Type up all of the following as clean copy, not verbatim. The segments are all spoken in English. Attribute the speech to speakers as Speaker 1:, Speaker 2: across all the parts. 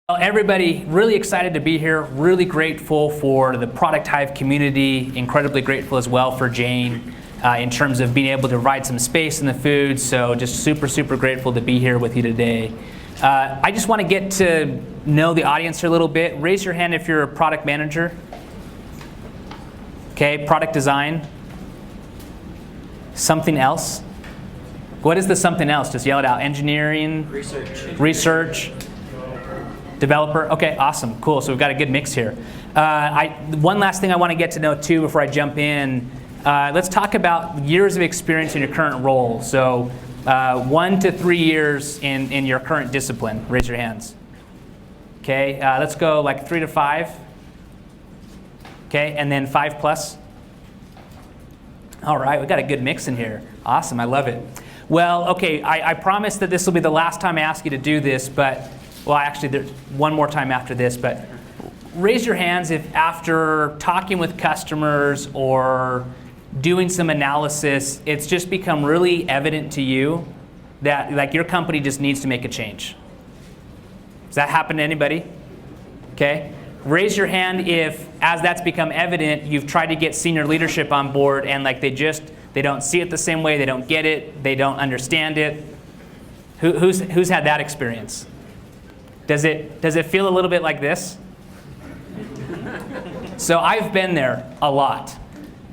Speaker 1: Well, everybody, really excited to be here, really grateful for the Product Hive community, incredibly grateful as well for Jane in terms of being able to provide some space in the food, so just super, super grateful to be here with you today. I just want to get to know the audience here a little bit. Raise your hand if you're a product manager. Okay, product design. Something else. What is the something else? Just yell it out. Engineering. Research. Developer. Okay, awesome, cool. So we've got a good mix here. One last thing I want to get to know too before I jump in. Let's talk about years of experience in your current role. So 1 to 3 years in your current discipline. Raise your hands. Okay, let's go like 3 to 5. Okay, and then 5 plus. All right, we got a good mix in here. Awesome, I love it. Well, okay, I promise that this will be the last time I ask you to do this, but well, actually, there's one more time after this, but raise your hands if after talking with customers or doing some analysis, it's just become really evident to you that like your company just needs to make a change. Does that happen to anybody? Okay. Raise your hand if, as that's become evident, you've tried to get senior leadership on board and like they don't see it the same way, they don't get it, they don't understand it. Who's had that experience? Does it feel a little bit like this? So I've been there a lot.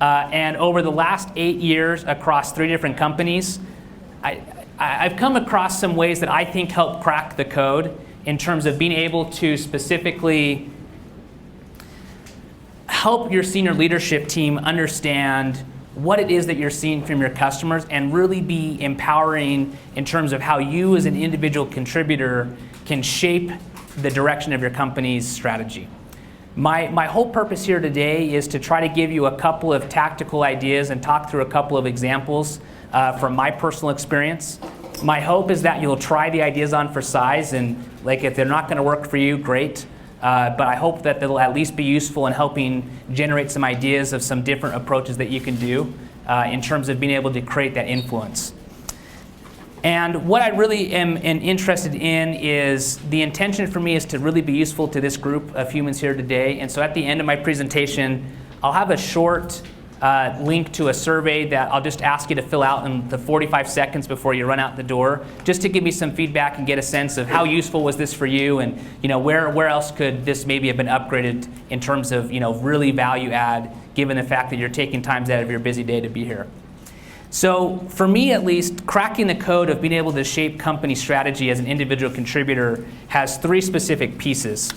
Speaker 1: And over the last 8 years across 3 different companies, I've come across some ways that I think help crack the code in terms of being able to specifically help your senior leadership team understand what it is that you're seeing from your customers and really be empowering in terms of how you as an individual contributor can shape the direction of your company's strategy. My whole purpose here today is to try to give you a couple of tactical ideas and talk through a couple of examples from my personal experience. My hope is that you'll try the ideas on for size, and like if they're not going to work for you, great. But I hope that they'll at least be useful in helping generate some ideas of some different approaches that you can do in terms of being able to create that influence. And what I really am interested in is the intention for me is to really be useful to this group of humans here today. And so at the end of my presentation, I'll have a short link to a survey that I'll just ask you to fill out in the 45 seconds before you run out the door, just to give me some feedback and get a sense of how useful was this for you, and where else could this maybe have been upgraded in terms of really value add, given the fact that you're taking times out of your busy day to be here. So for me at least, cracking the code of being able to shape company strategy as an individual contributor has 3 specific pieces.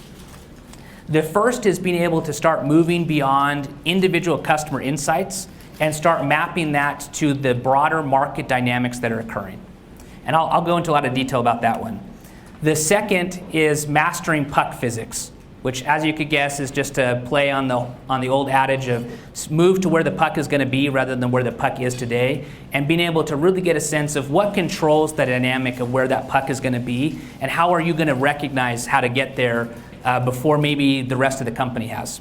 Speaker 1: The first is being able to start moving beyond individual customer insights and start mapping that to the broader market dynamics that are occurring. And I'll go into a lot of detail about that one. The second is mastering puck physics, which, as you could guess, is just a play on the old adage of move to where the puck is going to be rather than where the puck is today, and being able to really get a sense of what controls the dynamic of where that puck is going to be, and how are you going to recognize how to get there before maybe the rest of the company has.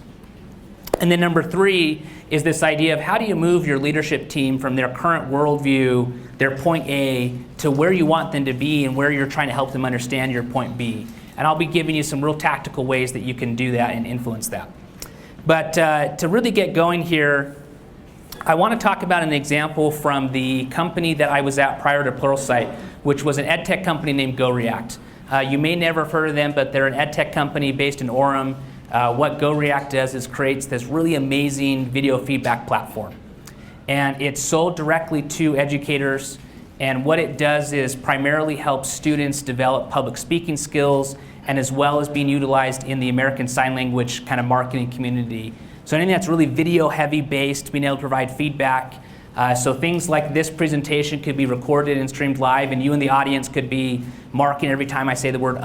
Speaker 1: And then number 3 is this idea of how do you move your leadership team from their current worldview, their point A, to where you want them to be and where you're trying to help them understand your point B. And I'll be giving you some real tactical ways that you can do that and influence that. But to really get going here, I want to talk about an example from the company that I was at prior to Pluralsight, which was an ed tech company named GoReact. You may never have heard of them, but they're an ed tech company based in Orem. What GoReact does is creates this really amazing video feedback platform. And it's sold directly to educators. And what it does is primarily help students develop public speaking skills, and as well as being utilized in the American Sign Language kind of marketing community. So anything that's really video heavy based, being able to provide feedback. So things like this presentation could be recorded and streamed live, and you in the audience could be marking every time I say the word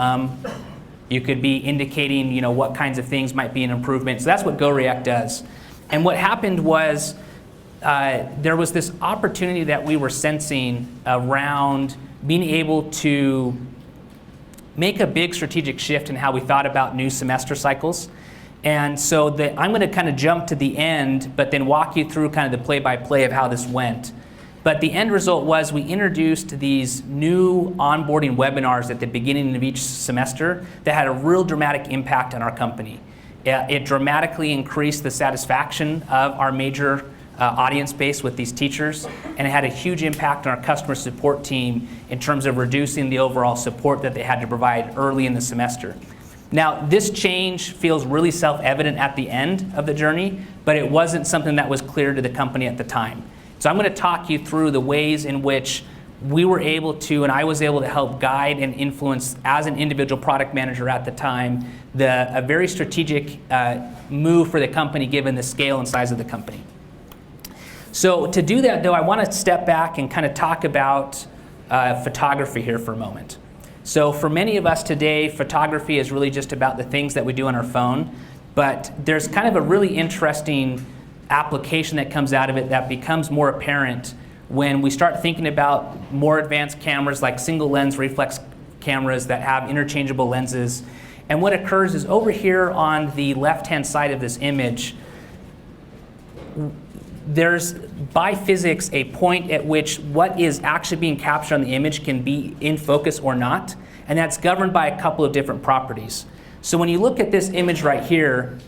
Speaker 1: You could be indicating what kinds of things might be an improvement. So that's what GoReact does. And what happened was there was this opportunity that we were sensing around being able to make a big strategic shift in how we thought about new semester cycles. And so I'm going to kind of jump to the end, but then walk you through kind of the play-by-play of how this went. But the end result was we introduced these new onboarding webinars at the beginning of each semester that had a real dramatic impact on our company. It dramatically increased the satisfaction of our major audience base with these teachers, and it had a huge impact on our customer support team in terms of reducing the overall support that they had to provide early in the semester. Now, this change feels really self-evident at the end of the journey, but it wasn't something that was clear to the company at the time. So I'm going to talk you through the ways in which we were able to, and I was able to help guide and influence as an individual product manager at the time, a very strategic move for the company given the scale and size of the company. So to do that, though, I want to step back and kind of talk about photography here for a moment. So for many of us today, photography is really just about the things that we do on our phone, but there's kind of a really interesting application that comes out of it that becomes more apparent when we start thinking about more advanced cameras like single lens reflex cameras that have interchangeable lenses. And what occurs is over here on the left-hand side of this image, there's by physics a point at which what is actually being captured on the image can be in focus or not, and that's governed by a couple of different properties. So when you look at this image right here,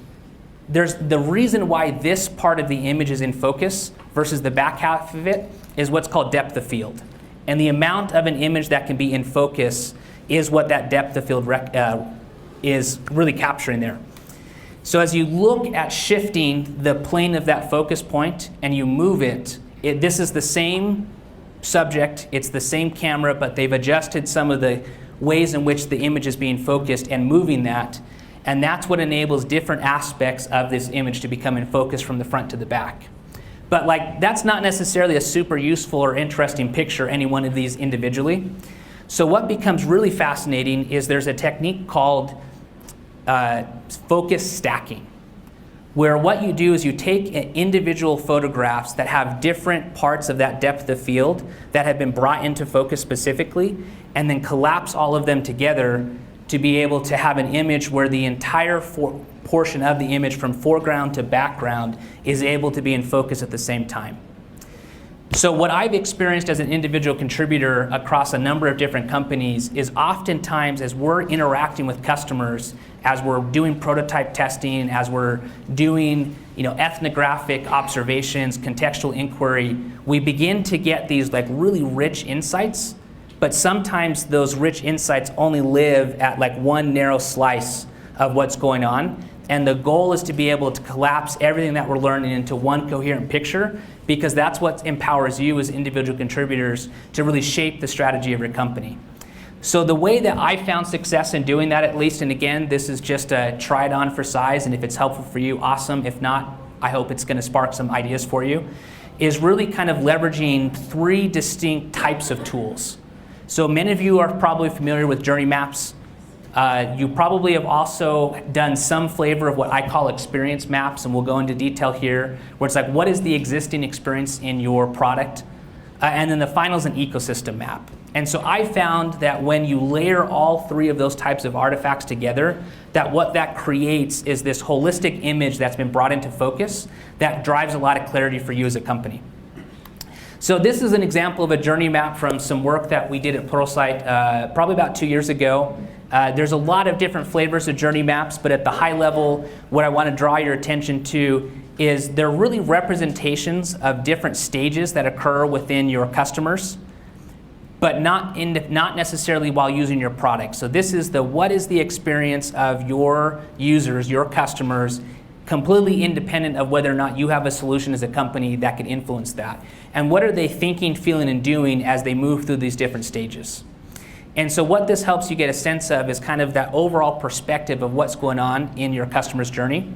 Speaker 1: there's the reason why this part of the image is in focus versus the back half of it is what's called depth of field. And the amount of an image that can be in focus is what that depth of field is really capturing there. So as you look at shifting the plane of that focus point and you move it, this is the same subject, it's the same camera, but they've adjusted some of the ways in which the image is being focused and moving that. And that's what enables different aspects of this image to become in focus from the front to the back. But that's not necessarily a super useful or interesting picture, any one of these individually. So what becomes really fascinating is there's a technique called focus stacking, where what you do is you take individual photographs that have different parts of that depth of field that have been brought into focus specifically, and then collapse all of them together to be able to have an image where the entire portion of the image from foreground to background is able to be in focus at the same time. So what I've experienced as an individual contributor across a number of different companies is oftentimes as we're interacting with customers, as we're doing prototype testing, as we're doing ethnographic observations, contextual inquiry, we begin to get these really rich insights. But sometimes those rich insights only live at one narrow slice of what's going on. And the goal is to be able to collapse everything that we're learning into one coherent picture, because that's what empowers you as individual contributors to really shape the strategy of your company. So the way that I found success in doing that, at least, and again, this is just a try it on for size, and if it's helpful for you, awesome. If not, I hope it's going to spark some ideas for you, is really kind of leveraging 3 distinct types of tools. So many of you are probably familiar with journey maps. You probably have also done some flavor of what I call experience maps, and we'll go into detail here, where it's what is the existing experience in your product? And then the final is an ecosystem map. And so I found that when you layer all 3 of those types of artifacts together, that what that creates is this holistic image that's been brought into focus that drives a lot of clarity for you as a company. So this is an example of a journey map from some work that we did at Pluralsight probably about 2 years ago. There's a lot of different flavors of journey maps, but at the high level, what I want to draw your attention to is they're really representations of different stages that occur within your customers, but not necessarily while using your product. So this is what is the experience of your users, your customers, completely independent of whether or not you have a solution as a company that can influence that. And what are they thinking, feeling, and doing as they move through these different stages? And so what this helps you get a sense of is kind of that overall perspective of what's going on in your customer's journey.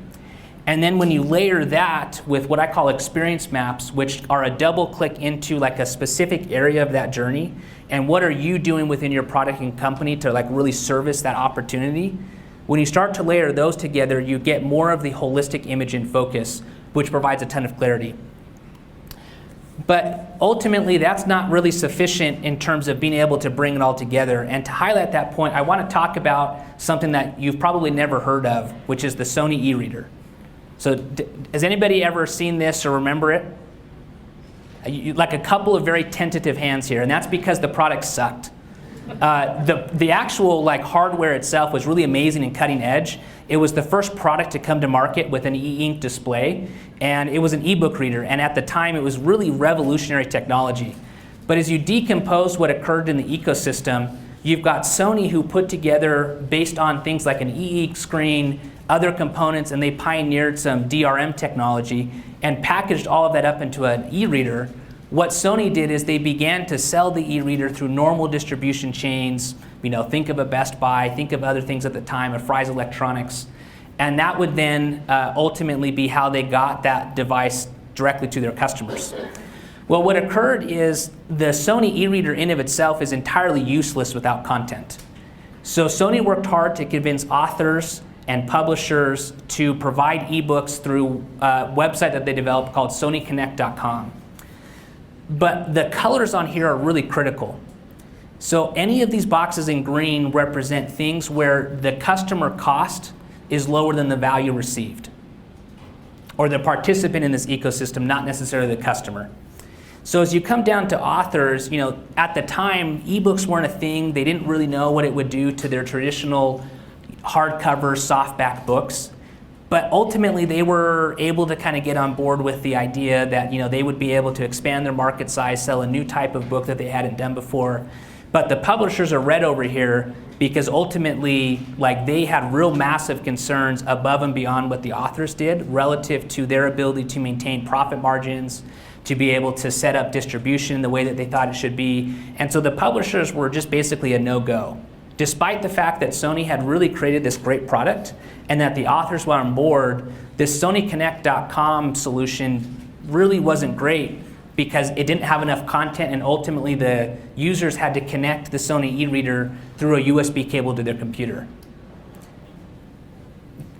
Speaker 1: And then when you layer that with what I call experience maps, which are a double click into a specific area of that journey, and what are you doing within your product and company to really service that opportunity, when you start to layer those together, you get more of the holistic image in focus, which provides a ton of clarity. But ultimately, that's not really sufficient in terms of being able to bring it all together. And to highlight that point, I want to talk about something that you've probably never heard of, which is the Sony Ereader. So has anybody ever seen this or remember it? like a couple of very tentative hands here, and that's because the product sucked. The actual like hardware itself was really amazing and cutting edge. It was the first product to come to market with an e-ink display, and it was an ebook reader, and at the time it was really revolutionary technology. But as you decompose what occurred in the ecosystem, you've got Sony who put together, based on things like an e-ink screen, other components, and they pioneered some DRM technology and packaged all of that up into an e-reader. What Sony did is they began to sell the e-reader through normal distribution chains. Think of a Best Buy, think of other things at the time, a Fry's Electronics. And that would then ultimately be how they got that device directly to their customers. Well, what occurred is the Sony e-reader in of itself is entirely useless without content. So Sony worked hard to convince authors and publishers to provide ebooks through a website that they developed called SonyConnect.com. But the colors on here are really critical. So any of these boxes in green represent things where the customer cost is lower than the value received, or the participant in this ecosystem, not necessarily the customer. So as you come down to authors, at the time, ebooks weren't a thing. They didn't really know what it would do to their traditional hardcover, softback books. But ultimately, they were able to kind of get on board with the idea that they would be able to expand their market size, sell a new type of book that they hadn't done before. But the publishers are red over here because ultimately, they had real massive concerns above and beyond what the authors did relative to their ability to maintain profit margins, to be able to set up distribution the way that they thought it should be. And so the publishers were just basically a no-go. Despite the fact that Sony had really created this great product and that the authors were on board, this SonyConnect.com solution really wasn't great because it didn't have enough content, and ultimately the users had to connect the Sony e-reader through a USB cable to their computer.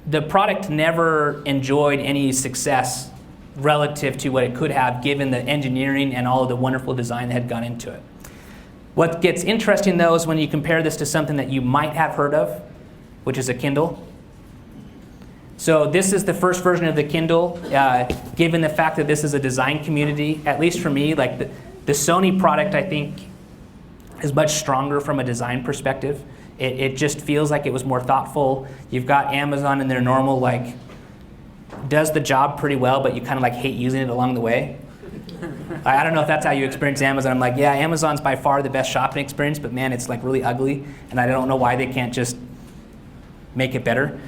Speaker 1: The product never enjoyed any success relative to what it could have given the engineering and all of the wonderful design that had gone into it. What gets interesting, though, is when you compare this to something that you might have heard of, which is a Kindle. So this is the first version of the Kindle. Given the fact that this is a design community, at least for me, the Sony product, I think, is much stronger from a design perspective. It just feels like it was more thoughtful. You've got Amazon in their normal, does the job pretty well, but you kind of hate using it along the way. I don't know if that's how you experience Amazon. I'm yeah, Amazon's by far the best shopping experience, but man, it's really ugly, and I don't know why they can't just make it better.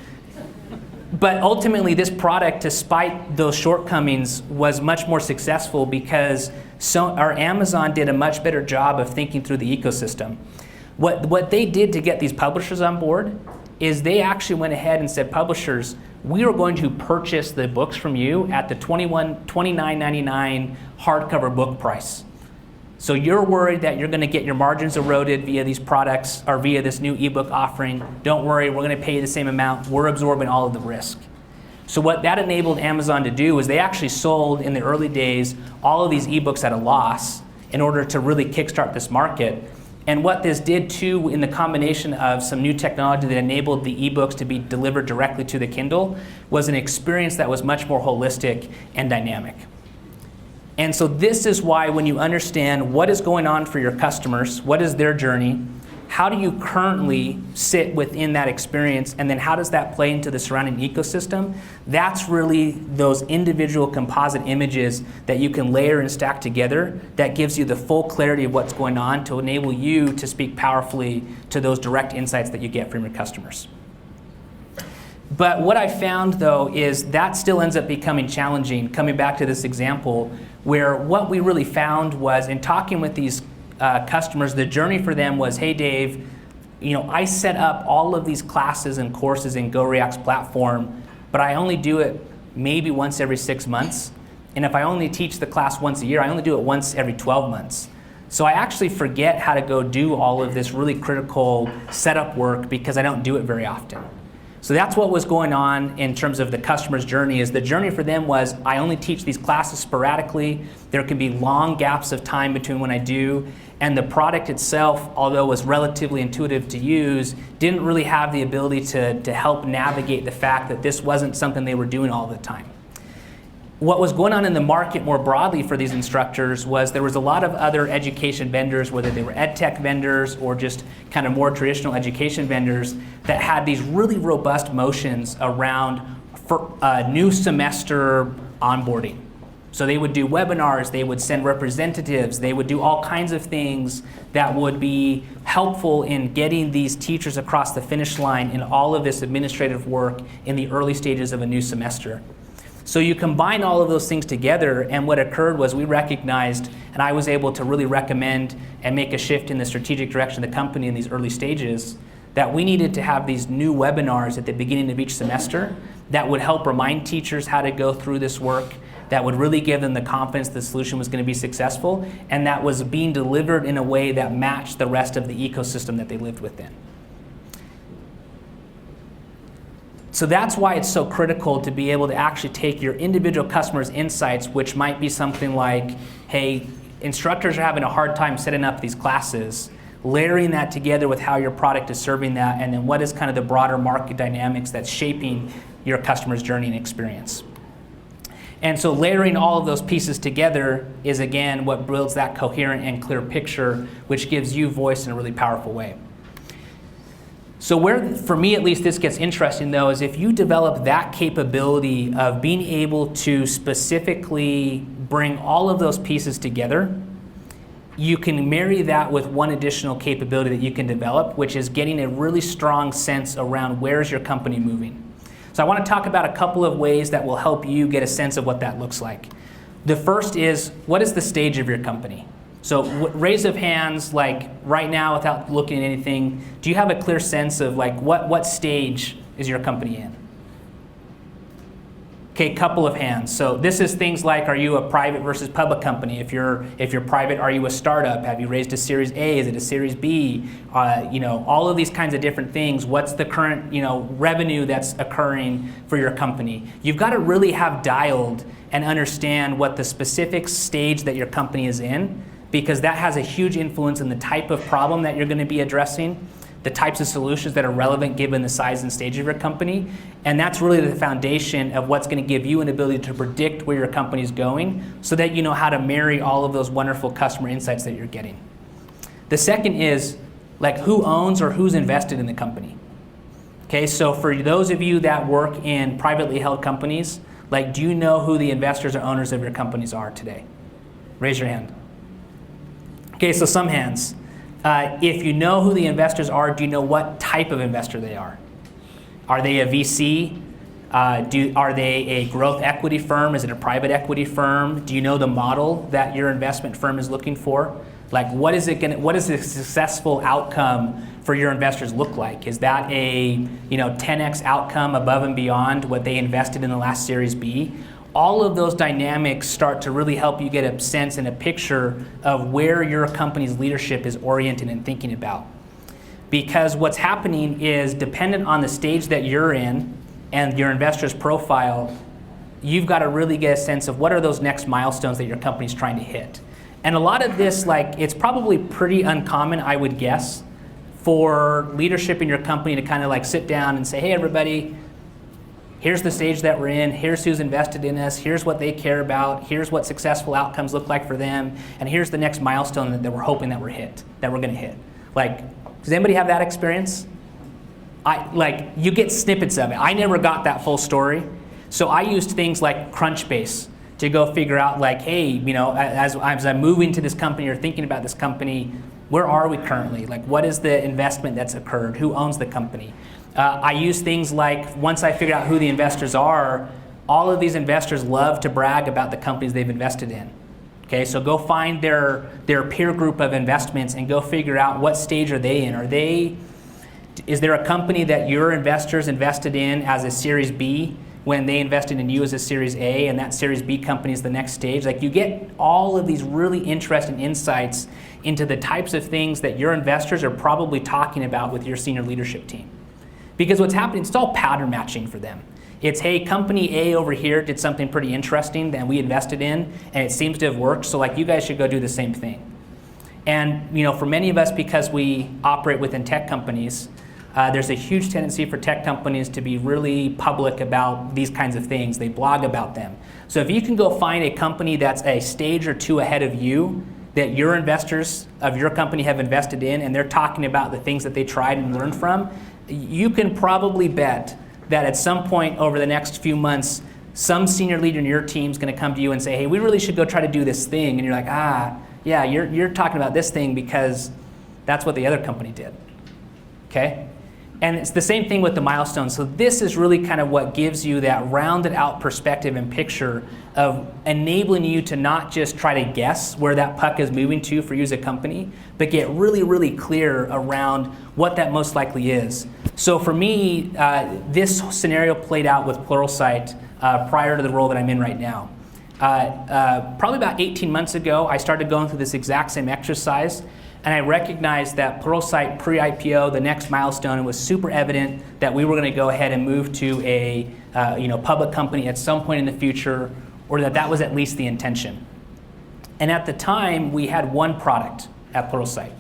Speaker 1: But ultimately, this product, despite those shortcomings, was much more successful because Amazon did a much better job of thinking through the ecosystem. What they did to get these publishers on board is they actually went ahead and said, publishers, we are going to purchase the books from you at the $29.99 hardcover book price. So you're worried that you're going to get your margins eroded via these products or via this new ebook offering. Don't worry, we're going to pay you the same amount. We're absorbing all of the risk. So what that enabled Amazon to do is they actually sold, in the early days, all of these ebooks at a loss in order to really kickstart this market. And what this did too, in the combination of some new technology that enabled the ebooks to be delivered directly to the Kindle, was an experience that was much more holistic and dynamic. And so this is why when you understand what is going on for your customers, what is their journey, how do you currently sit within that experience, and then how does that play into the surrounding ecosystem? That's really those individual composite images that you can layer and stack together that gives you the full clarity of what's going on to enable you to speak powerfully to those direct insights that you get from your customers. But what I found, though, is that still ends up becoming challenging, coming back to this example, where what we really found was in talking with these customers, the journey for them was, hey, Dave, I set up all of these classes and courses in GoReact's platform, but I only do it maybe once every 6 months. And if I only teach the class once a year, I only do it once every 12 months. So I actually forget how to go do all of this really critical setup work because I don't do it very often. So that's what was going on in terms of the customer's journey. Is the journey for them was, I only teach these classes sporadically. There can be long gaps of time between when I do. And the product itself, although it was relatively intuitive to use, didn't really have the ability to help navigate the fact that this wasn't something they were doing all the time. what was going on in the market more broadly for these instructors was there was a lot of other education vendors, whether they were ed tech vendors or just kind of more traditional education vendors, that had these really robust motions around for new semester onboarding. So they would do webinars, they would send representatives, they would do all kinds of things that would be helpful in getting these teachers across the finish line in all of this administrative work in the early stages of a new semester. So you combine all of those things together, and what occurred was we recognized, and I was able to really recommend and make a shift in the strategic direction of the company in these early stages, that we needed to have these new webinars at the beginning of each semester that would help remind teachers how to go through this work, that would really give them the confidence the solution was going to be successful, and that was being delivered in a way that matched the rest of the ecosystem that they lived within. So that's why it's so critical to be able to actually take your individual customers' insights, which might be something like, hey, instructors are having a hard time setting up these classes, layering that together with how your product is serving that, and then what is kind of the broader market dynamics that's shaping your customer's journey and experience. And so layering all of those pieces together is, again, what builds that coherent and clear picture, which gives you voice in a really powerful way. So where, for me at least, this gets interesting, though, is if you develop that capability of being able to specifically bring all of those pieces together, you can marry that with one additional capability that you can develop, which is getting a really strong sense around where's your company moving. So I want to talk about a couple of ways that will help you get a sense of what that looks like. The first is, what is the stage of your company? So raise of hands, like right now without looking at anything, do you have a clear sense of like what stage is your company in? Okay, couple of hands. So this is things like, are you a private versus public company? If you're private, are you a startup? Have you raised a Series A? Is it a Series B? All of these kinds of different things. What's the current revenue that's occurring for your company? You've got to really have dialed and understand what the specific stage that your company is in, because that has a huge influence in the type of problem that you're going to be addressing, the types of solutions that are relevant given the size and stage of your company. And that's really the foundation of what's going to give you an ability to predict where your company is going so that you know how to marry all of those wonderful customer insights that you're getting. The second is like who owns or who's invested in the company. Okay, so for those of you that work in privately held companies, like do you know who the investors or owners of your companies are today? Raise your hand. Okay, so some hands. If you know who the investors are, do you know what type of investor they are? Are they a VC? Are they a growth equity firm? Is it a private equity firm? Do you know the model that your investment firm is looking for? Like, what is a successful outcome for your investors look like? Is that a 10x outcome above and beyond what they invested in the last Series B? All of those dynamics start to really help you get a sense and a picture of where your company's leadership is oriented and thinking about. Because what's happening is dependent on the stage that you're in and your investor's profile, you've got to really get a sense of what are those next milestones that your company's trying to hit. And a lot of this, it's probably pretty uncommon, I would guess, for leadership in your company to kind of sit down and say, hey, everybody, here's the stage that we're in, here's who's invested in us, here's what they care about, here's what successful outcomes look like for them, and here's the next milestone that we're hoping that we're going to hit. Does anybody have that experience? You get snippets of it. I never got that full story. So I used things like Crunchbase to go figure out hey, as I'm moving to this company or thinking about this company, where are we currently? What is the investment that's occurred? Who owns the company? I use things like, once I figure out who the investors are, all of these investors love to brag about the companies they've invested in. Okay, so go find their peer group of investments and go figure out what stage are they in. Is there a company that your investors invested in as a Series B when they invested in you as a Series A, and that Series B company is the next stage? You get all of these really interesting insights into the types of things that your investors are probably talking about with your senior leadership team. Because what's happening, it's all pattern matching for them. It's, hey, company A over here did something pretty interesting that we invested in, and it seems to have worked, so you guys should go do the same thing. And for many of us, because we operate within tech companies, There's a huge tendency for tech companies to be really public about these kinds of things. They blog about them. So if you can go find a company that's a stage or two ahead of you, that your investors of your company have invested in, and they're talking about the things that they tried and learned from, you can probably bet that at some point over the next few months, some senior leader in your team is going to come to you and say, hey, we really should go try to do this thing. And you're like, yeah, you're talking about this thing because that's what the other company did. Okay? And it's the same thing with the milestones. So this is really kind of what gives you that rounded out perspective and picture of enabling you to not just try to guess where that puck is moving to for you as a company, but get really, really clear around what that most likely is. So for me, this scenario played out with Pluralsight prior to the role that I'm in right now. Probably about 18 months ago, I started going through this exact same exercise, and I recognized that Pluralsight pre-IPO, the next milestone, it was super evident that we were going to go ahead and move to a public company at some point in the future, or that was at least the intention. And at the time, we had one product at Pluralsight.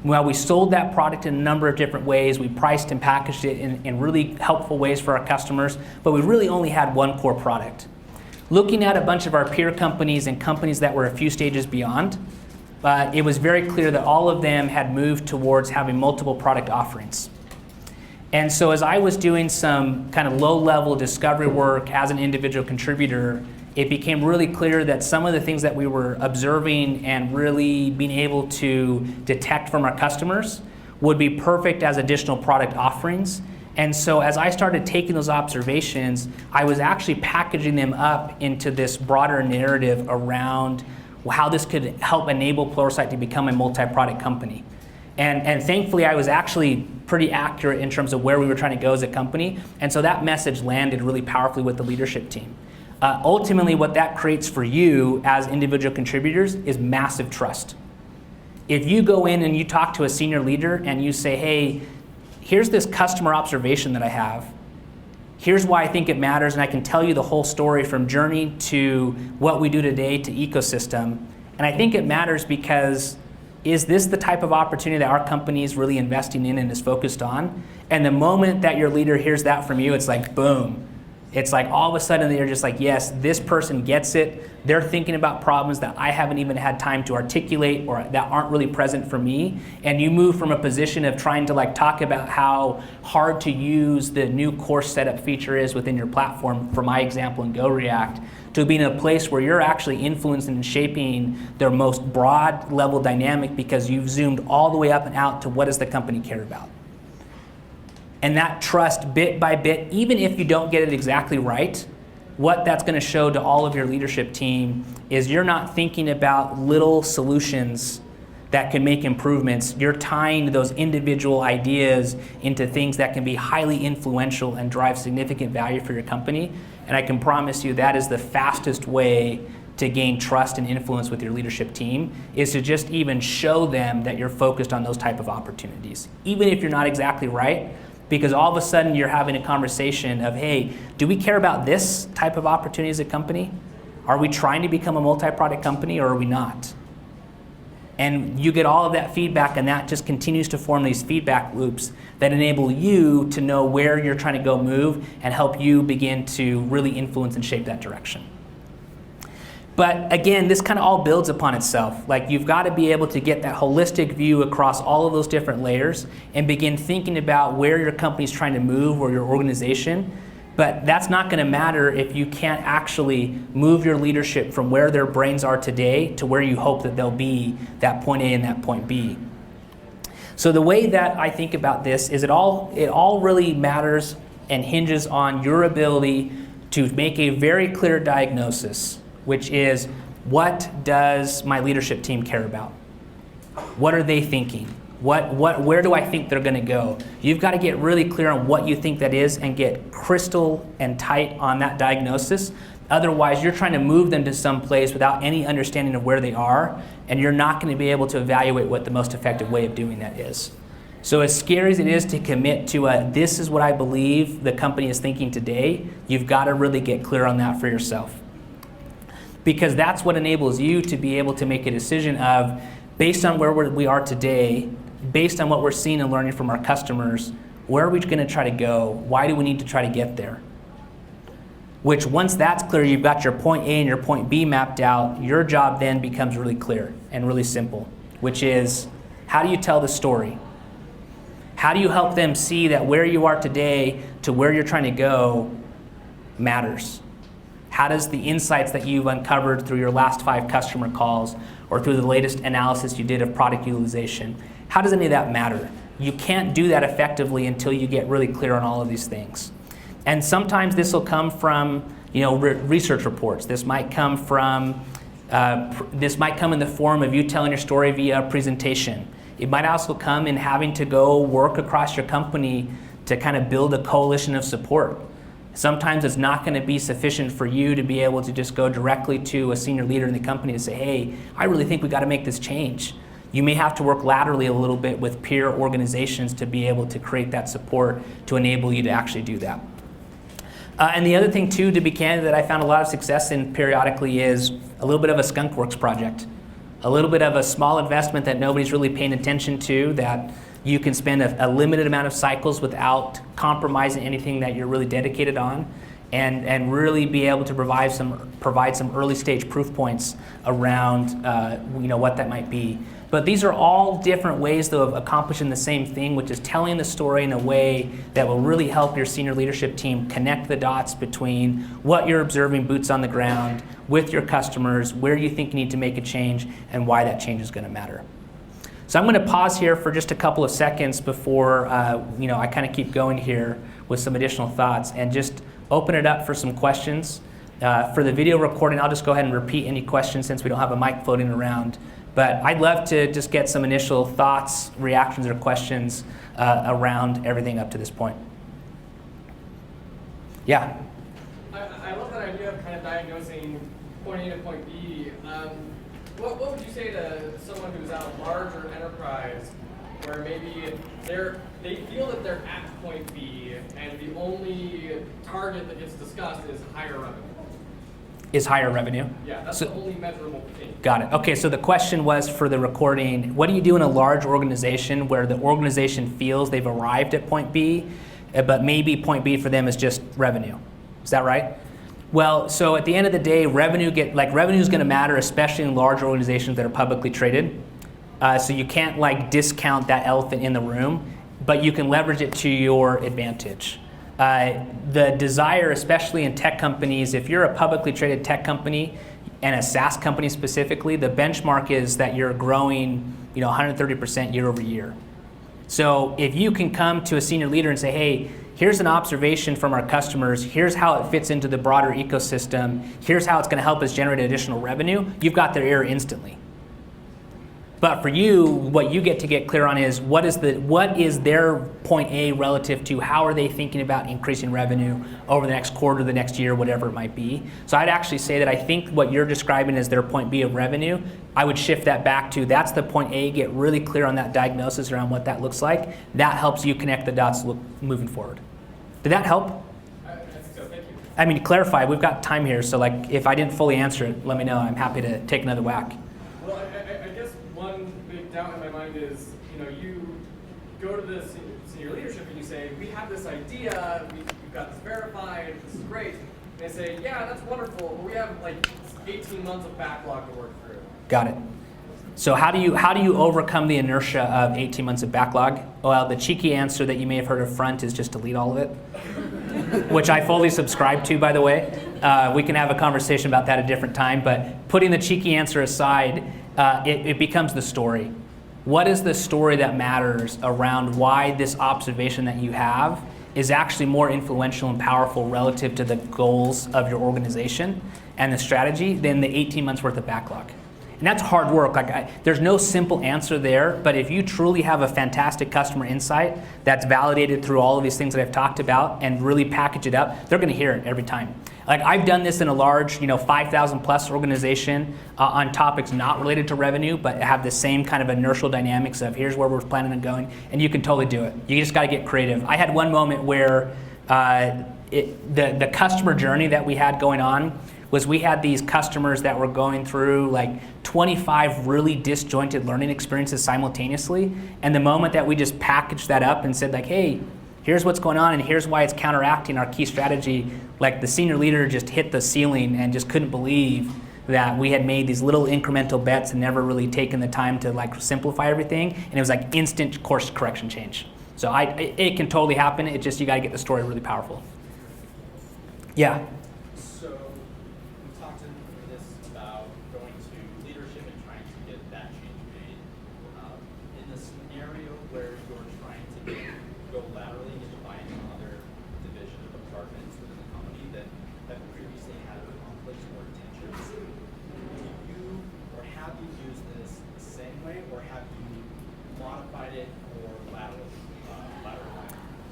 Speaker 1: Well, we sold that product in a number of different ways. We priced and packaged it in really helpful ways for our customers, but we really only had one core product. Looking at a bunch of our peer companies and companies that were a few stages beyond, it was very clear that all of them had moved towards having multiple product offerings. And so as I was doing some kind of low-level discovery work as an individual contributor, it became really clear that some of the things that we were observing and really being able to detect from our customers would be perfect as additional product offerings. And so as I started taking those observations, I was actually packaging them up into this broader narrative around how this could help enable Pluralsight to become a multi-product company. And thankfully, I was actually pretty accurate in terms of where we were trying to go as a company. And so that message landed really powerfully with the leadership team. Ultimately, what that creates for you as individual contributors is massive trust. If you go in and you talk to a senior leader and you say, hey, here's this customer observation that I have. Here's why I think it matters, and I can tell you the whole story from journey to what we do today to ecosystem. And I think it matters because is this the type of opportunity that our company is really investing in and is focused on? And the moment that your leader hears that from you, it's like, boom. It's like all of a sudden they're just like, yes, this person gets it. They're thinking about problems that I haven't even had time to articulate or that aren't really present for me. And you move from a position of trying to like talk about how hard to use the new course setup feature is within your platform, for my example in GoReact, to being in a place where you're actually influencing and shaping their most broad level dynamic because you've zoomed all the way up and out to what does the company care about. And that trust, bit by bit, even if you don't get it exactly right, what that's going to show to all of your leadership team is you're not thinking about little solutions that can make improvements. You're tying those individual ideas into things that can be highly influential and drive significant value for your company. And I can promise you that is the fastest way to gain trust and influence with your leadership team, is to just even show them that you're focused on those type of opportunities, even if you're not exactly right. Because all of a sudden you're having a conversation of, hey, do we care about this type of opportunity as a company? Are we trying to become a multi-product company or are we not? And you get all of that feedback, and that just continues to form these feedback loops that enable you to know where you're trying to go move and help you begin to really influence and shape that direction. But again, this kind of all builds upon itself. Like, you've got to be able to get that holistic view across all of those different layers and begin thinking about where your company's trying to move or your organization. But that's not going to matter if you can't actually move your leadership from where their brains are today to where you hope that they'll be, that point A and that point B. So the way that I think about this is it all really matters and hinges on your ability to make a very clear diagnosis, which is, what does my leadership team care about? What are they thinking? Where do I think they're going to go? You've got to get really clear on what you think that is and get crystal and tight on that diagnosis. Otherwise, you're trying to move them to some place without any understanding of where they are, and you're not going to be able to evaluate what the most effective way of doing that is. So as scary as it is to commit to this is what I believe the company is thinking today, you've got to really get clear on that for yourself. Because that's what enables you to be able to make a decision of, based on where we are today, based on what we're seeing and learning from our customers, Where are we going to try to go? Why do we need to try to get there? Which once that's clear, you've got your point A and your point B mapped out, your job then becomes really clear and really simple, which is, how do you tell the story? How do you help them see that where you are today to where you're trying to go matters? How does the insights that you've uncovered through your last 5 customer calls or through the latest analysis you did of product utilization, how does any of that matter? You can't do that effectively until you get really clear on all of these things. And sometimes this will come from, research reports. This might come from, this might come in the form of you telling your story via a presentation. It might also come in having to go work across your company to kind of build a coalition of support. Sometimes it's not going to be sufficient for you to be able to just go directly to a senior leader in the company and say, hey, I really think we've got to make this change. You may have to work laterally a little bit with peer organizations to be able to create that support to enable you to actually do that. And the other thing too, to be candid, that I found a lot of success in periodically is a little bit of a skunkworks project. A little bit of a small investment that nobody's really paying attention to, that you can spend a limited amount of cycles without compromising anything that you're really dedicated on, and really be able to provide some early stage proof points around what that might be. But these are all different ways, though, of accomplishing the same thing, which is telling the story in a way that will really help your senior leadership team connect the dots between what you're observing boots on the ground with your customers, where you think you need to make a change, and why that change is going to matter. So I'm going to pause here for just a couple of seconds before I kind of keep going here with some additional thoughts, and just open it up for some questions. For the video recording, I'll just go ahead and repeat any questions since we don't have a mic floating around. But I'd love to just get some initial thoughts, reactions, or questions around everything up to this point. Yeah?
Speaker 2: I love that idea of kind of diagnosing point A to point B. What would you say to someone who's at a larger enterprise where maybe they feel that they're at point B and the only target that gets discussed is higher revenue?
Speaker 1: Is higher revenue?
Speaker 2: Yeah, that's the only measurable thing.
Speaker 1: Got it. Okay, so the question was for the recording, what do you do in a large organization where the organization feels they've arrived at point B, but maybe point B for them is just revenue? Is that right? Well, so at the end of the day, revenue is going to matter, especially in large organizations that are publicly traded. So you can't discount that elephant in the room, but you can leverage it to your advantage. The desire, especially in tech companies, if you're a publicly traded tech company and a SaaS company specifically, the benchmark is that you're growing 130% year over year. So if you can come to a senior leader and say, hey, here's an observation from our customers, here's how it fits into the broader ecosystem, here's how it's going to help us generate additional revenue, you've got their ear instantly. But for you, what you get to get clear on is what is their point A relative to how are they thinking about increasing revenue over the next quarter, the next year, whatever it might be. So I'd actually say that I think what you're describing as their point B of revenue, I would shift that back to that's the point A, get really clear on that diagnosis around what that looks like. That helps you connect the dots moving forward. Did that help?
Speaker 2: I think so, thank you.
Speaker 1: I mean, to clarify, we've got time here, so if I didn't fully answer it, let me know. I'm happy to take another whack.
Speaker 2: Well, I guess one big doubt in my mind is, you go to the senior leadership and you say, we have this idea, we've got this verified, this is great. And they say, yeah, that's wonderful, but we have 18 months of backlog to work through.
Speaker 1: Got it. So how do you overcome the inertia of 18 months of backlog? Well, the cheeky answer that you may have heard up front is just delete all of it, which I fully subscribe to, by the way. We can have a conversation about that at a different time, but putting the cheeky answer aside, it becomes the story. What is the story that matters around why this observation that you have is actually more influential and powerful relative to the goals of your organization and the strategy than the 18 months worth of backlog? And that's hard work. There's no simple answer there, but if you truly have a fantastic customer insight that's validated through all of these things that I've talked about and really package it up, they're going to hear it every time. I've done this in a large, 5,000 plus organization on topics not related to revenue, but have the same kind of inertial dynamics of here's where we're planning on going, and you can totally do it. You just got to get creative. I had one moment where the customer journey that we had going on was we had these customers that were going through 25 really disjointed learning experiences simultaneously, and the moment that we just packaged that up and said hey, here's what's going on, and here's why it's counteracting our key strategy. Like the senior leader just hit the ceiling and just couldn't believe that we had made these little incremental bets and never really taken the time to like simplify everything, and it was like instant course correction change. So it can totally happen. It's just you got to get the story really powerful. Yeah.
Speaker 3: So we talked in this about going to leadership and trying to get that change made. In the scenario where you're trying to go laterally into buying another division or departments within the company that previously had conflicts or tensions, do you or have you used this the same way, or have you modified it or laterally?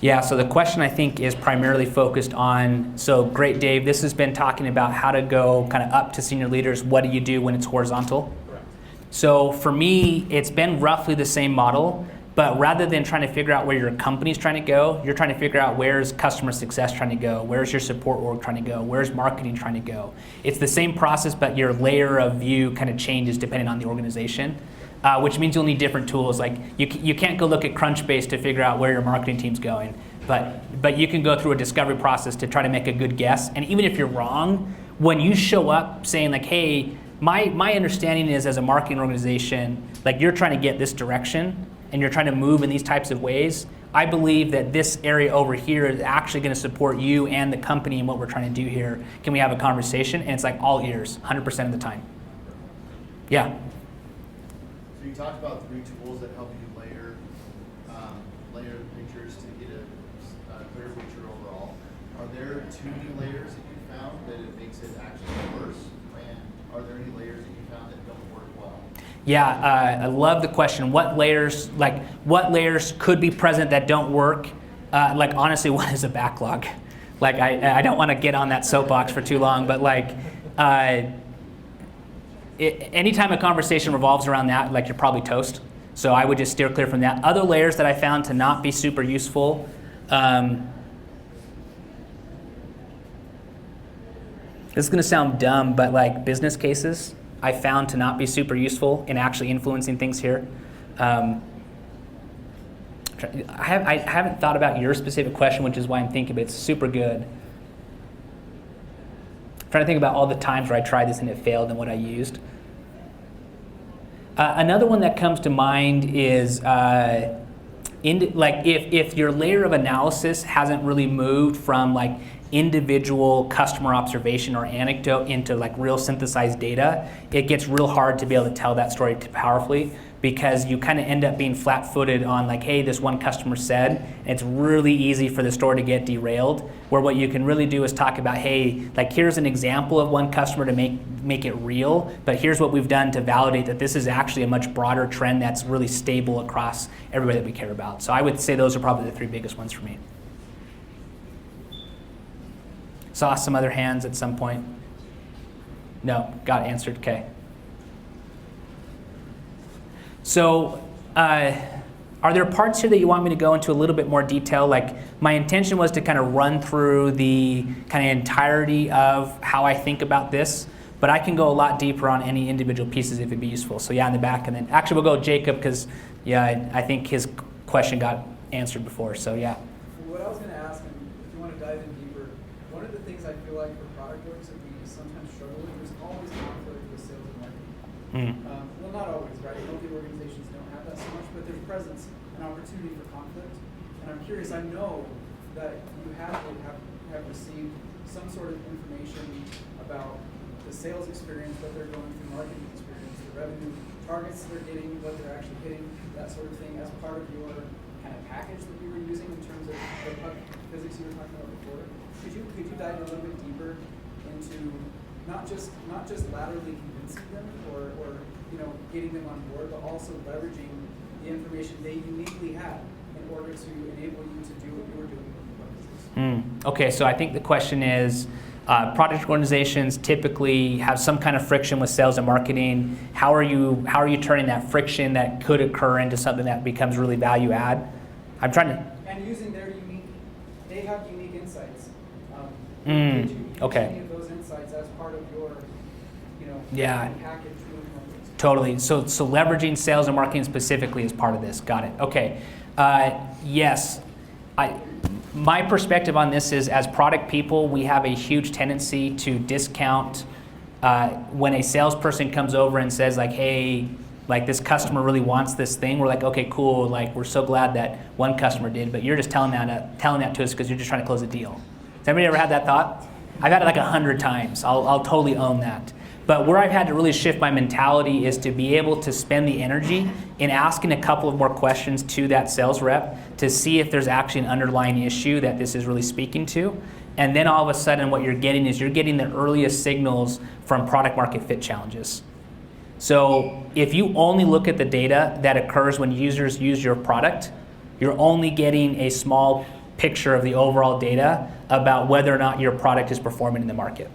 Speaker 1: Yeah, so the question I think is primarily focused on, so great Dave, this has been talking about how to go kind of up to senior leaders. What do you do when it's horizontal?
Speaker 3: Correct.
Speaker 1: So for me, it's been roughly the same model, but rather than trying to figure out where your company's trying to go, you're trying to figure out where's customer success trying to go, where's your support org trying to go, where's marketing trying to go. It's the same process, but your layer of view kind of changes depending on the organization. Which means you'll need different tools. Like you can't go look at Crunchbase to figure out where your marketing team's going, but you can go through a discovery process to try to make a good guess. And even if you're wrong, when you show up saying like, hey, my understanding is as a marketing organization, like you're trying to get this direction and you're trying to move in these types of ways, I believe that this area over here is actually going to support you and the company and what we're trying to do here. Can we have a conversation? And it's like all ears, 100% of the time. Yeah.
Speaker 4: So you talked about 3 tools that help you layer the pictures to get a clear picture overall. Are there 2 new layers that you found that it makes it actually worse? And are there any layers that you found that don't work well?
Speaker 1: Yeah, I love the question. What layers could be present that don't work? Like honestly, what is a backlog? Like I don't want to get on that soapbox for too long, but like. Anytime a conversation revolves around that, like you're probably toast. So I would just steer clear from that. Other layers that I found to not be super useful. This is going to sound dumb, but like business cases, I found to not be super useful in actually influencing things here. I haven't thought about your specific question, which is why I'm thinking, but it's super good. Trying to think about all the times where I tried this and it failed and what I used. Another one that comes to mind is if your layer of analysis hasn't really moved from like individual customer observation or anecdote into like real synthesized data, it gets real hard to be able to tell that story powerfully, because you kind of end up being flat-footed on like, hey, this one customer said, and it's really easy for the story to get derailed, where what you can really do is talk about, hey, like here's an example of one customer to make it real, but here's what we've done to validate that this is actually a much broader trend that's really stable across everybody that we care about. So I would say those are probably the 3 biggest ones for me. Saw some other hands at some point. No, got answered, okay. So are there parts here that you want me to go into a little bit more detail? Like my intention was to kind of run through the kind of entirety of how I think about this, but I can go a lot deeper on any individual pieces if it'd be useful. So yeah, in the back, and then actually we'll go Jacob, because yeah, I think his question got answered before, so yeah.
Speaker 5: What I was going to ask, and if you want to dive in deeper, one of the things I feel like for product works that we sometimes struggle with is always conflict with sales and marketing. Well, not always, right? Healthy organizations don't have that so much, but there's presence and opportunity for conflict. And I'm curious, I know that you have received some sort of information about the sales experience that they're going through, marketing experience, the revenue targets they're getting, what they're actually hitting, that sort of thing, as part of your kind of package that you were using in terms of the physics you were talking about before. Could you dive a little bit deeper into not just laterally convincing them or getting them on board, but also leveraging the information they uniquely have in order to enable you to do what you were doing with your business?
Speaker 1: Okay, so I think the question is, product organizations typically have some kind of friction with sales and marketing. How are you turning that friction that could occur into something that becomes really value add? I'm trying to.
Speaker 5: And using they have unique insights.
Speaker 1: Okay.
Speaker 5: Any of those insights as part of your,
Speaker 1: Yeah.
Speaker 5: package.
Speaker 1: Totally. So leveraging sales and marketing specifically is part of this. Got it. Okay. Yes. My perspective on this is, as product people, we have a huge tendency to discount when a salesperson comes over and says like, hey, like this customer really wants this thing. We're like, okay, cool. Like we're so glad that one customer did, but you're just telling that to us because you're just trying to close a deal. Has anybody ever had that thought? I've had it like 100 times. I'll totally own that. But where I've had to really shift my mentality is to be able to spend the energy in asking a couple of more questions to that sales rep to see if there's actually an underlying issue that this is really speaking to. And then all of a sudden what you're getting is you're getting the earliest signals from product market fit challenges. So if you only look at the data that occurs when users use your product, you're only getting a small picture of the overall data about whether or not your product is performing in the market.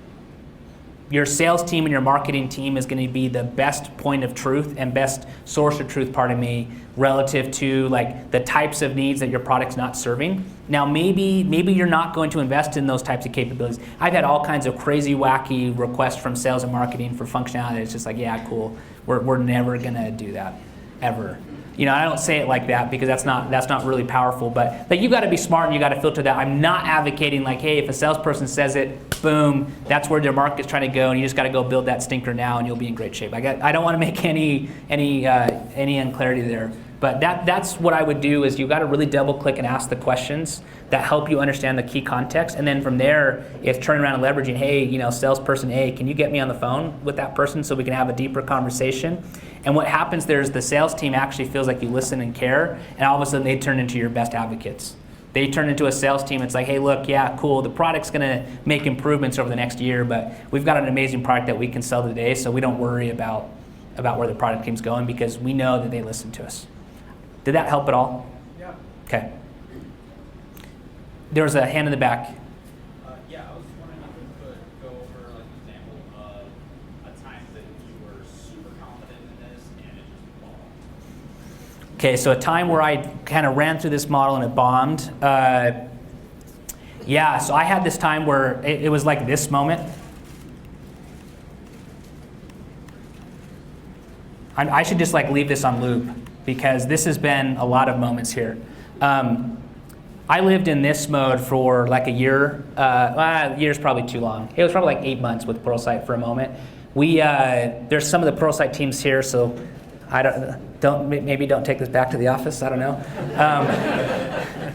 Speaker 1: Your sales team and your marketing team is going to be the best point of truth and best source of truth, pardon me, relative to like the types of needs that your product's not serving. Now maybe you're not going to invest in those types of capabilities. I've had all kinds of crazy, wacky requests from sales and marketing for functionality. It's just like, yeah, cool. We're never going to do that, ever. You know, I don't say it like that because that's not really powerful, but you got to be smart and you got to filter that. I'm not advocating like, hey, if a salesperson says it, boom, that's where their market's trying to go, and you just got to go build that stinker now, and you'll be in great shape. I don't want to make any unclarity there, but that's what I would do is you got to really double click and ask the questions that help you understand the key context, and then from there, if turning around and leveraging, hey, you know, salesperson A, can you get me on the phone with that person so we can have a deeper conversation? And what happens there is the sales team actually feels like you listen and care, and all of a sudden they turn into your best advocates. They turn into a sales team. It's like, hey, look, yeah, cool. The product's going to make improvements over the next year, but we've got an amazing product that we can sell today, so we don't worry about where the product team's going because we know that they listen to us. Did that help at all?
Speaker 5: Yeah.
Speaker 1: Okay. There was a hand in the back.
Speaker 3: Yeah, I was wondering if you could go over like an example of a time that you were super confident in this and it just bombed.
Speaker 1: Okay, so a time where I kind of ran through this model and it bombed. Yeah, so I had this time where it was like this moment. I should just like leave this on loop because this has been a lot of moments here. I lived in this mode for like a year. Year's probably too long. It was probably like 8 months with Pluralsight for a moment. There's some of the Pluralsight teams here, so maybe don't take this back to the office. I don't know.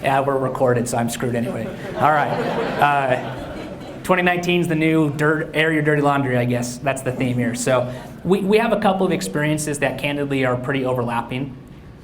Speaker 1: Yeah, we're recorded, so I'm screwed anyway. All right. 2019 is the new air your dirty laundry, I guess. That's the theme here. So we have a couple of experiences that candidly are pretty overlapping.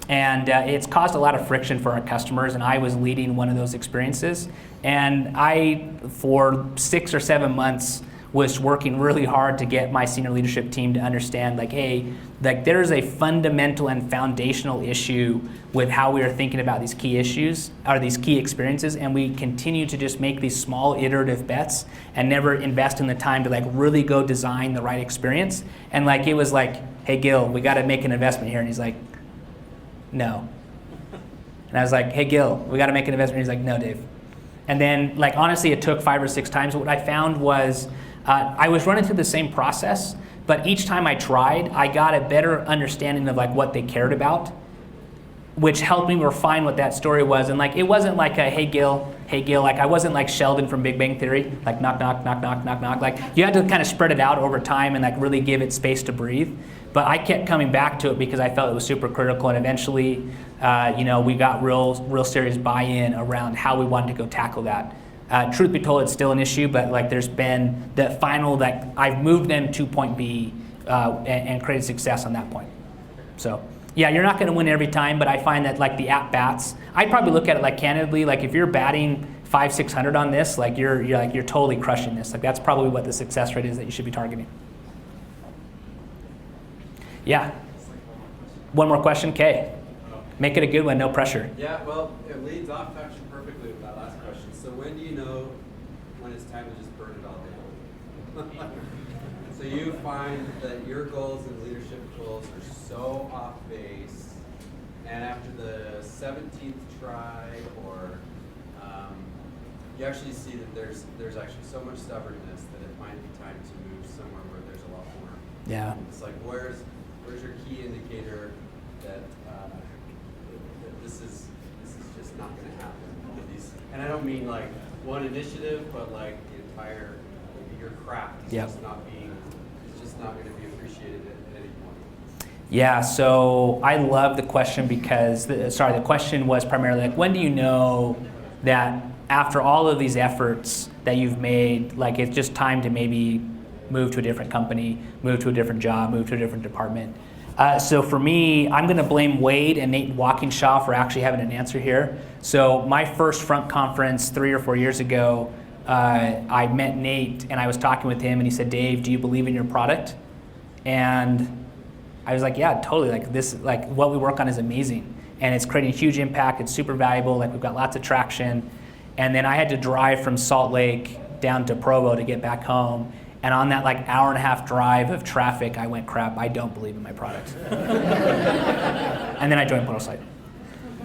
Speaker 1: And it's caused a lot of friction for our customers, and I was leading one of those experiences. And I, for 6 or 7 months, was working really hard to get my senior leadership team to understand, like, hey, like there's a fundamental and foundational issue with how we are thinking about these key issues, or these key experiences, and we continue to just make these small iterative bets and never invest in the time to like really go design the right experience. And like it was like, hey Gil, we got to make an investment here. And he's like, no. And I was like, hey Gil, we got to make an investment. He's like, no, Dave. And then like honestly, it took 5 or 6 times. What I found was I was running through the same process, but each time I tried, I got a better understanding of like what they cared about, which helped me refine what that story was. And like it wasn't like a hey Gil, like I wasn't like Sheldon from Big Bang Theory, like knock, knock, knock, knock, knock, knock. Like you had to kind of spread it out over time and like really give it space to breathe. But I kept coming back to it because I felt it was super critical, and eventually, we got real serious buy-in around how we wanted to go tackle that. Truth be told, it's still an issue, but like there's been the final, like I've moved them to point B and created success on that point. So yeah, you're not going to win every time, but I find that like the at bats, I'd probably look at it like candidly, like if you're batting 500-600 on this, like you're totally crushing this. Like that's probably what the success rate is that you should be targeting. Yeah. One more question, okay. Make it a good one, no pressure.
Speaker 6: Yeah, well, it leads off actually perfectly with that last question. So when do you know when it's time to just burn it all down? So you find that your goals and leadership goals are so off base, and after the 17th try, or you actually see that there's actually so much stubbornness that it might be time to move somewhere where there's a lot more.
Speaker 1: Yeah.
Speaker 6: It's like where's your key indicator that this is just not going to happen? piece. And I don't mean like one initiative, but like the entire, your craft is
Speaker 1: Yep.
Speaker 6: just not being, it's just not going to be appreciated at any point.
Speaker 1: Yeah, so I love the question because, the question was primarily like, when do you know that after all of these efforts that you've made, like it's just time to maybe move to a different company, move to a different job, move to a different department? So for me, I'm going to blame Wade and Nate Walkinshaw for actually having an answer here. So my first front conference 3 or 4 years ago, I met Nate and I was talking with him and he said, Dave, do you believe in your product? And I was like, yeah, totally. Like this, like what we work on is amazing and it's creating huge impact. It's super valuable. Like we've got lots of traction. And then I had to drive from Salt Lake down to Provo to get back home. And on that like hour and a half drive of traffic, I went, crap, I don't believe in my product. And then I joined Pluralsight.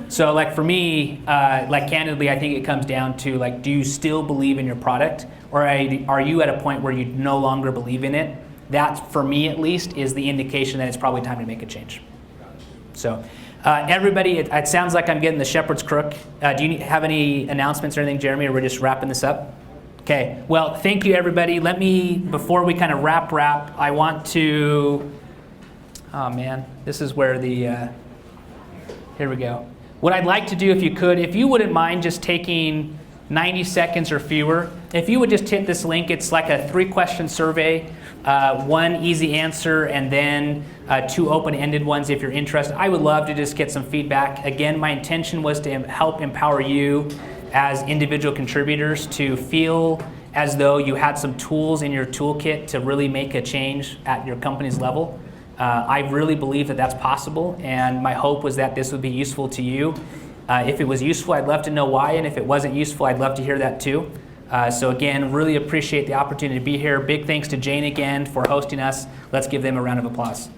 Speaker 1: So like for me, like candidly, I think it comes down to like, do you still believe in your product? Or are you at a point where you no longer believe in it? That, for me at least, is the indication that it's probably time to make a change. So everybody, it sounds like I'm getting the shepherd's crook. Do you have any announcements or anything, Jeremy, or we're just wrapping this up? Okay, well, thank you, everybody. Let me, before we kind of wrap, I want to, oh man, this is where the, here we go. What I'd like to do, if you could, if you wouldn't mind just taking 90 seconds or fewer, if you would just hit this link, it's like a 3-question survey, 1 easy answer, and then 2 open-ended ones if you're interested. I would love to just get some feedback. Again, my intention was to help empower you as individual contributors to feel as though you had some tools in your toolkit to really make a change at your company's level. I really believe that that's possible, and my hope was that this would be useful to you. If it was useful, I'd love to know why, and if it wasn't useful, I'd love to hear that too. So again, really appreciate the opportunity to be here. Big thanks to Jane again for hosting us. Let's give them a round of applause.